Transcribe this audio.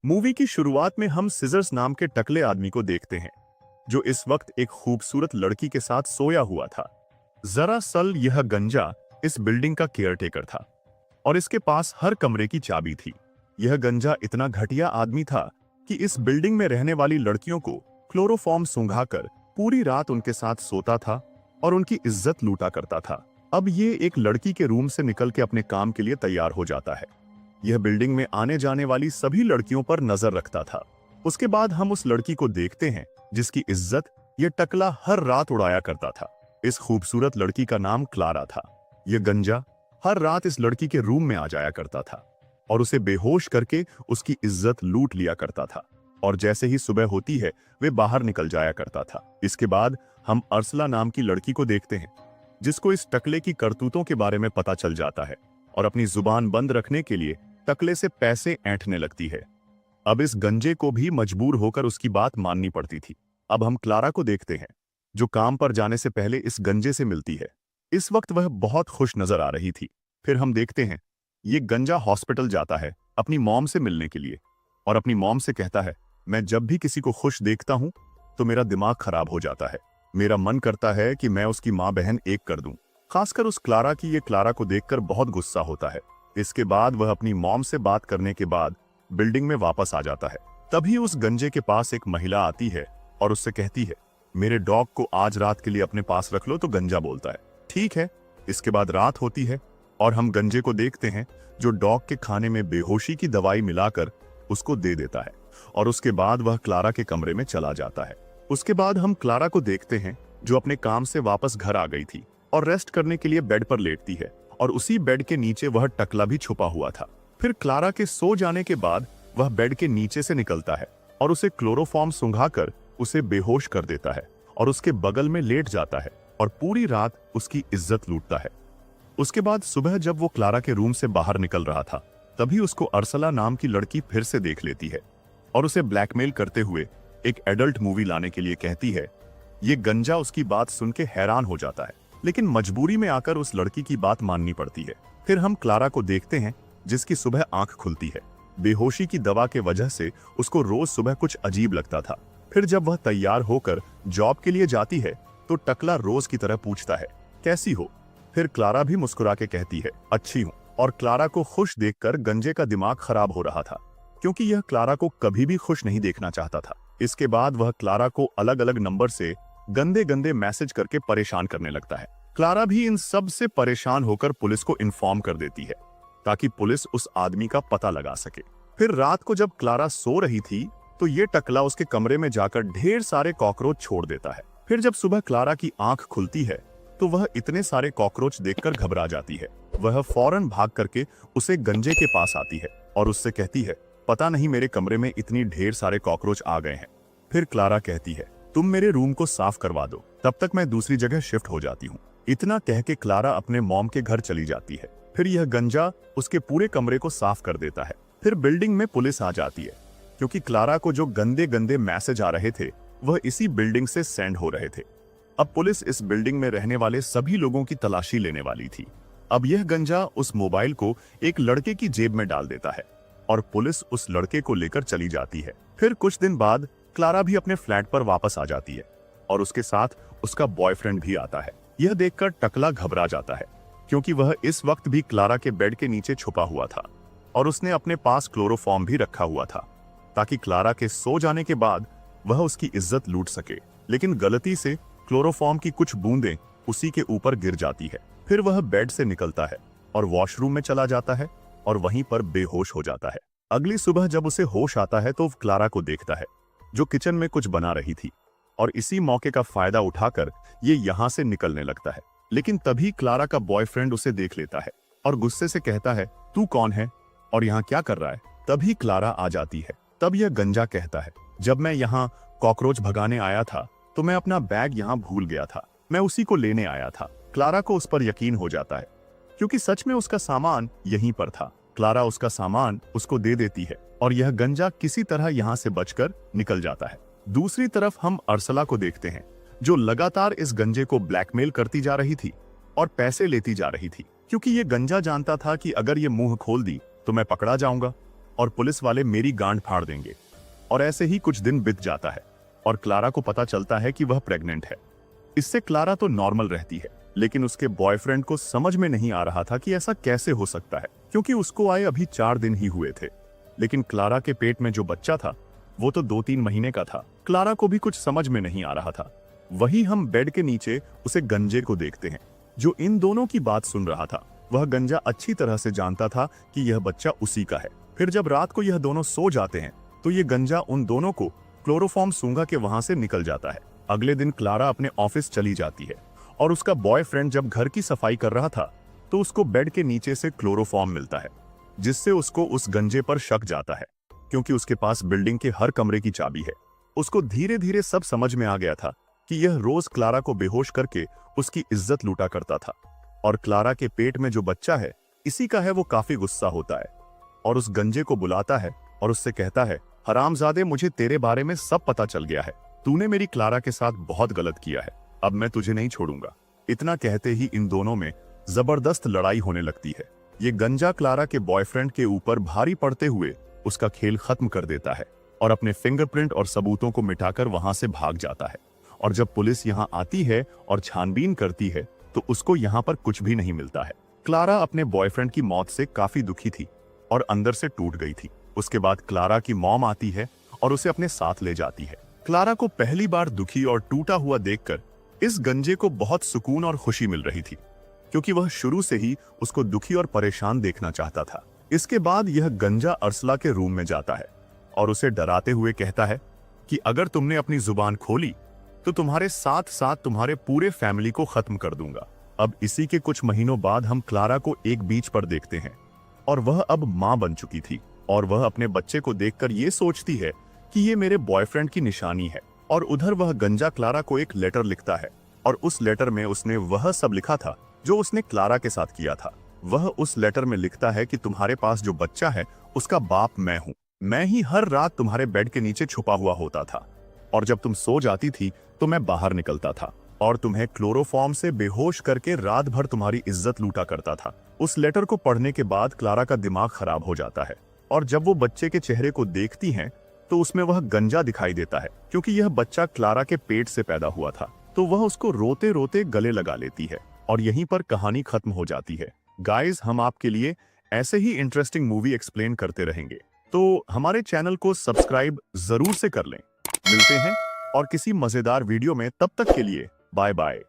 Movie की शुरुआत में हम सिजर्स नाम के टकले आदमी को देखते हैं जो इस वक्त एक खूबसूरत लड़की के साथ सोया हुआ था। दरअसल यह गंजा इस बिल्डिंग का केयरटेकर था और इसके पास हर कमरे की चाबी थी। यह गंजा इतना घटिया आदमी था कि इस बिल्डिंग में रहने वाली लड़कियों को क्लोरोफॉर्म सूंघाकर पूरी रात उनके साथ सोता था और उनकी इज्जत लूटा करता था। अब ये एक लड़की के रूम से निकल के अपने काम के लिए तैयार हो जाता है। यह बिल्डिंग में आने जाने वाली सभी लड़कियों पर नजर रखता था। उसके बाद हम उस लड़की को देखते हैं जिसकी इज्जत यह टकला हर रात उड़ाया करता था। इस खूबसूरत लड़की का नाम क्लारा था। यह गंजा हर रात इस लड़की के रूम में आ जाया करता था और उसे बेहोश करके उसकी इज्जत लूट लिया करता था और जैसे ही सुबह होती है वे बाहर निकल जाया करता था। इसके बाद हम अर्सला नाम की लड़की को देखते हैं जिसको इस टकले की करतूतों के बारे में पता चल जाता है और अपनी जुबान बंद रखने के लिए टकले से पैसे ऐंठने लगती है। अब इस गंजे को भी मजबूर होकर उसकी बात माननी पड़ती थी। अब हम क्लारा को देखते हैं जो काम पर जाने से पहले इस गंजे से मिलती है। इस वक्त वह बहुत खुश नजर आ रही थी। फिर हम देखते हैं ये गंजा हॉस्पिटल जाता है अपनी मॉम से मिलने के लिए और अपनी मॉम से कहता है, मैं जब भी किसी को खुश देखता हूं तो मेरा दिमाग खराब हो जाता है। मेरा मन करता है कि मैं उसकी माँ बहन एक कर दूं। खासकर उस क्लारा की। ये क्लारा को देखकर बहुत गुस्सा होता है। इसके बाद वह अपनी मॉम से बात करने के बाद बिल्डिंग में वापस आ जाता है। तभी उस गंजे के पास एक महिला आती है और उससे कहती है, मेरे डॉग को आज रात के लिए अपने पास रख लो। तो गंजा बोलता है, ठीक है। इसके बाद रात होती है और हम गंजे को देखते हैं जो डॉग के खाने में बेहोशी की दवाई मिलाकर उसको दे देता है और उसके बाद वह क्लारा के कमरे में चला जाता है। उसके बाद हम क्लारा को देखते हैं जो अपने काम से वापस घर आ गई थी और रेस्ट करने के लिए बेड पर लेटती है और उसी बेड के नीचे वह टकला भी छुपा हुआ था। फिर क्लारा के सो जाने के बाद वह बेड के नीचे से निकलता है और उसे क्लोरोफॉर्म सूंघाकर उसे बेहोश कर देता है और उसके बगल में लेट जाता है और पूरी रात उसकी इज्जत लूटता है। उसके बाद सुबह जब वो क्लारा के रूम से बाहर निकल रहा था तभी उसको अर्सला नाम की लड़की फिर से देख लेती है और उसे ब्लैकमेल करते हुए एक एडल्ट मूवी लाने के लिए कहती है। ये गंजा उसकी बात सुन के हैरान हो जाता है लेकिन मजबूरी में आकर उस लड़की की बात माननी पड़ती है। फिर हम क्लारा को देखते हैं जिसकी सुबह आंख खुलती है। बेहोशी की दवा के वजह से उसको रोज सुबह कुछ अजीब लगता था। फिर जब वह तैयार होकर जॉब के लिए जाती है तो टकला रोज की तरह पूछता है, कैसी हो? फिर क्लारा भी मुस्कुरा के कहती है, अच्छी हूँ। और क्लारा को खुश देखकर गंजे का दिमाग खराब हो रहा था क्योंकि यह क्लारा को कभी भी खुश नहीं देखना चाहता था। इसके बाद वह क्लारा को अलग अलग नंबर से गंदे गंदे मैसेज करके परेशान करने लगता है। क्लारा भी इन सब से परेशान होकर पुलिस को इन्फॉर्म कर देती है ताकि पुलिस उस आदमी का पता लगा सके। फिर रात को जब क्लारा सो रही थी तो ये टकला उसके कमरे में जाकर ढेर सारे कॉकरोच छोड़ देता है। फिर जब सुबह क्लारा की आंख खुलती है तो वह इतने सारे कॉकरोच देखकर घबरा जाती है। वह फौरन भाग करके उसे गंजे के पास आती है और उससे कहती है, पता नहीं मेरे कमरे में इतनी ढेर सारे कॉकरोच आ गए हैं। फिर क्लारा कहती है, तुम मेरे रूम को साफ करवा दो, तब तक मैं दूसरी जगह शिफ्ट हो जाती हूँ। इतना कह के क्लारा अपने मॉम के घर चली जाती है। फिर यह गंजा उसके पूरे कमरे को साफ कर देता है। फिर बिल्डिंग में पुलिस आ जाती है क्योंकि क्लारा को जो गंदे गंदे मैसेज आ रहे थे वह इसी बिल्डिंग से सेंड हो रहे थे। अब पुलिस इस बिल्डिंग में रहने वाले सभी लोगों की तलाशी लेने वाली थी। अब यह गंजा उस मोबाइल को एक लड़के की जेब में डाल देता है और पुलिस उस लड़के को लेकर चली जाती है। फिर कुछ दिन बाद क्लारा भी अपने फ्लैट पर वापस आ जाती है और उसके साथ उसका बॉयफ्रेंड भी आता है। यह देखकर टकला घबरा जाता है क्योंकि वह इस वक्त भी क्लारा के बेड के नीचे छुपा हुआ था और उसने अपने पास क्लोरोफॉर्म भी रखा हुआ था ताकि क्लारा के सो जाने के बाद वह उसकी इज्जत लूट सके। लेकिन गलती से क्लोरोफॉर्म की कुछ बूंदें उसी के ऊपर गिर जाती है। फिर वह बेड से निकलता है और वॉशरूम में चला जाता है और वहीं पर बेहोश हो जाता है। अगली सुबह जब उसे होश आता है तो क्लारा को देखता है जो किचन में कुछ बना रही थी और इसी मौके का फायदा उठाकर ये यहाँ से निकलने लगता है। लेकिन तभी क्लारा का बॉयफ्रेंड उसे देख लेता है और गुस्से से कहता है, तू कौन है और यहाँ क्या कर रहा है? तभी क्लारा आ जाती है। तब यह गंजा कहता है, जब मैं यहाँ कॉकरोच भगाने आया था तो मैं अपना बैग यहाँ भूल गया था, मैं उसी को लेने आया था। क्लारा को उस पर यकीन हो जाता है क्योंकि सच में उसका सामान यहीं पर था। क्लारा उसका सामान उसको दे देती है और यह गंजा किसी तरह यहाँ से बचकर निकल जाता है। दूसरी तरफ हम अर्सला को देखते हैं जो लगातार इस गंजे को ब्लैकमेल करती जा रही थी और पैसे लेती जा रही थी क्योंकि ये गंजा जानता था कि अगर ये मुंह खोल दी तो मैं पकड़ा जाऊंगा। और पुलिस वाले मेरी गांड फाड़ देंगे। और ऐसे ही कुछ दिन बीत जाता है और क्लारा को पता चलता है कि वह प्रेग्नेंट है। इससे क्लारा तो नॉर्मल रहती है, लेकिन उसके बॉयफ्रेंड को समझ में नहीं आ रहा था कि ऐसा कैसे हो सकता है, क्योंकि उसको आए अभी 4 दिन ही हुए थे। लेकिन क्लारा के पेट में जो बच्चा था वो तो 2-3 महीने का था। क्लारा को भी कुछ समझ में नहीं आ रहा था। वही हम बेड के नीचे उसे गंजे को देखते हैं, जो इन दोनों की बात सुन रहा था। वह गंजा अच्छी तरह से जानता था कि यह बच्चा उसी का है। फिर जब रात को यह दोनों सो जाते हैं तो ये गंजा उन दोनों को क्लोरोफॉर्म सूंघा के वहां से निकल जाता है। अगले दिन क्लारा अपने ऑफिस चली जाती है और उसका बॉयफ्रेंड जब घर की सफाई कर रहा था तो उसको बेड के नीचे से क्लोरोफॉर्म मिलता है, जिससे उसको उस गंजे पर शक जाता है, क्योंकि उसके पास बिल्डिंग के हर कमरे की चाबी है। उसको धीरे धीरे सब समझ में आ गया था कि यह रोज क्लारा को बेहोश करके उसकी इज्जत लूटा करता था, और क्लारा के पेट में जो बच्चा है इसी का है। वो काफी गुस्सा होता है और उस गंजे को बुलाता है और उससे कहता है, हरामजादे, मुझे तेरे बारे में सब पता चल गया है। तूने मेरी क्लारा के साथ बहुत गलत किया है। अब मैं तुझे नहीं छोड़ूंगा। इतना कहते ही इन दोनों में जबरदस्त लड़ाई होने लगती है। ये गंजा क्लारा के बॉयफ्रेंड के ऊपर भारी पड़ते हुए उसका खेल खत्म कर देता है और अपने फिंगरप्रिंट और सबूतों को मिटाकर वहां से भाग जाता है। और जब पुलिस यहाँ आती है और छानबीन करती है तो उसको यहाँ पर कुछ भी नहीं मिलता है। क्लारा अपने बॉयफ्रेंड की मौत से काफी दुखी थी और अंदर से टूट गई थी। उसके बाद क्लारा की मॉम आती है और उसे अपने साथ ले जाती है। क्लारा को पहली बार दुखी और टूटा हुआ देखकर इस गंजे को बहुत सुकून और खुशी मिल रही थी, क्योंकि वह शुरू से ही उसको दुखी और परेशान देखना चाहता था। इसके बाद यह गंजा अरसला के रूम में जाता है और उसे डराते हुए कहता है कि अगर तुमने अपनी जुबान खोली तो तुम्हारे साथ साथ तुम्हारे पूरे फैमिली को खत्म कर दूंगा। अब इसी के कुछ महीनों बाद हम क्लारा को एक बीच पर देखते हैं और वह अब मां बन चुकी थी और वह अपने बच्चे को देखकर ये सोचती है कि ये मेरे बॉयफ्रेंड की निशानी है। और उधर वह गंजा क्लारा को एक लेटर लिखता है और उस लेटर में उसने वह सब लिखा था जो उसने क्लारा के साथ किया था। वह उस लेटर में लिखता है कि तुम्हारे पास जो बच्चा है उसका बाप मैं हूँ। मैं ही हर रात तुम्हारे बेड के नीचे छुपा हुआ होता था और जब तुम सो जाती थी तो मैं बाहर निकलता था और तुम्हें क्लोरोफॉर्म से बेहोश करके रात भर तुम्हारी इज्जत लूटा करता था। उस लेटर को पढ़ने के बाद क्लारा का दिमाग खराब हो जाता है और जब वो बच्चे के चेहरे को देखती हैं तो उसमें वह गंजा दिखाई देता है, क्योंकि यह बच्चा क्लारा के पेट से पैदा हुआ था। तो वह उसको रोते रोते गले लगा लेती है और यहीं पर कहानी खत्म हो जाती है। गाइस, हम आपके लिए ऐसे ही इंटरेस्टिंग मूवी एक्सप्लेन करते रहेंगे, तो हमारे चैनल को सब्सक्राइब जरूर से कर लें। मिलते हैं और किसी मजेदार वीडियो में, तब तक के लिए बाय बाय।